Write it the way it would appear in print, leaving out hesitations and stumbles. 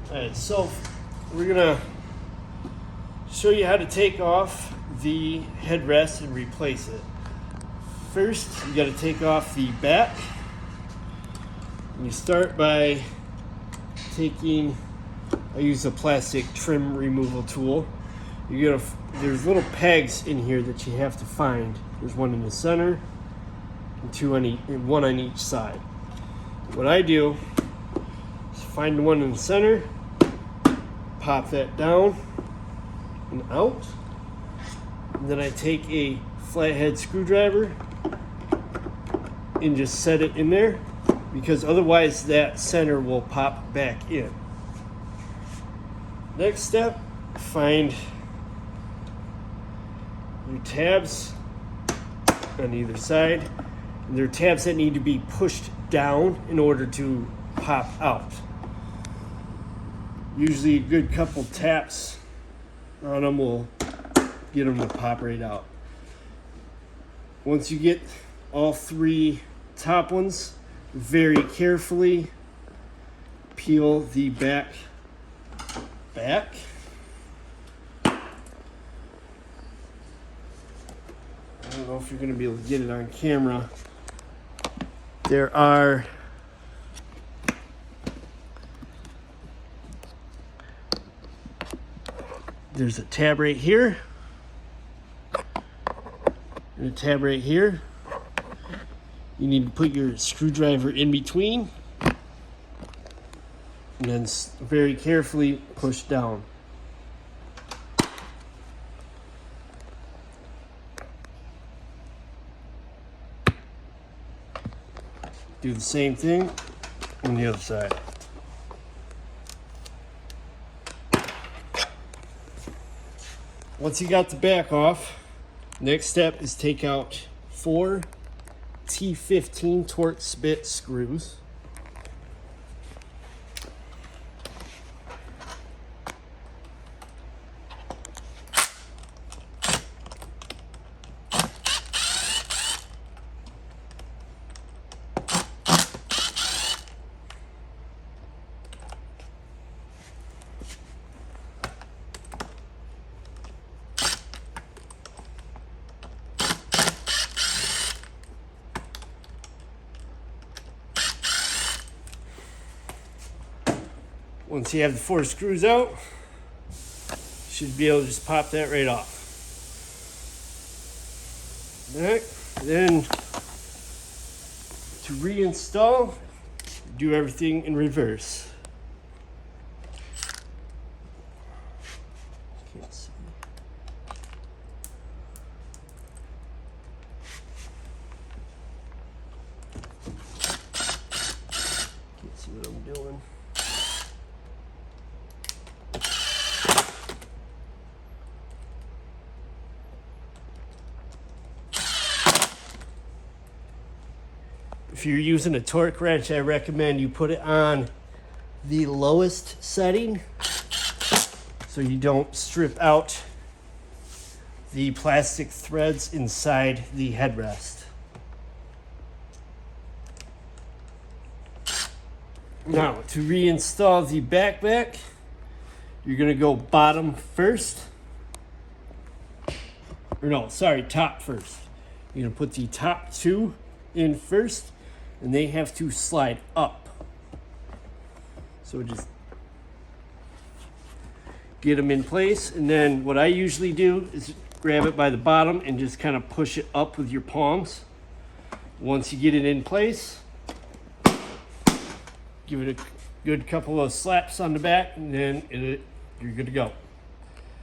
Alright, so we're gonna show you how to take off the headrest and replace it. First, you gotta take off the back. And you start by taking, I use a plastic trim removal tool. There's little pegs in here that you have to find. There's one in the center and one on each side. What I do is find the one in the center, pop that down and out, and then I take a flathead screwdriver and just set it in there, because otherwise that center will pop back in. Next step, find your tabs on either side. And there are tabs that need to be pushed down in order to pop out. Usually a good couple taps on them will get them to pop right out. Once you get all three top ones, very carefully peel the back. I don't know if you're going to be able to get it on camera. There's a tab right here and a tab right here. You need to put your screwdriver in between and then very carefully push down. Do the same thing on the other side. Once you got the back off, next step is take out 4 T15 Torx bit screws. Once you have the 4 screws out, you should be able to just pop that right off. Then to reinstall, do everything in reverse. Can't see. Can't see what I'm doing. If you're using a torque wrench, I recommend you put it on the lowest setting so you don't strip out the plastic threads inside the headrest. Now, to reinstall the back, you're going to go bottom first. Or no, sorry, top first. You're going to put the top 2 in first, and they have to slide up. So just get them in place, and then what I usually do is grab it by the bottom and just kind of push it up with your palms. Once you get it in place, give it a good couple of slaps on the back, and then you're good to go.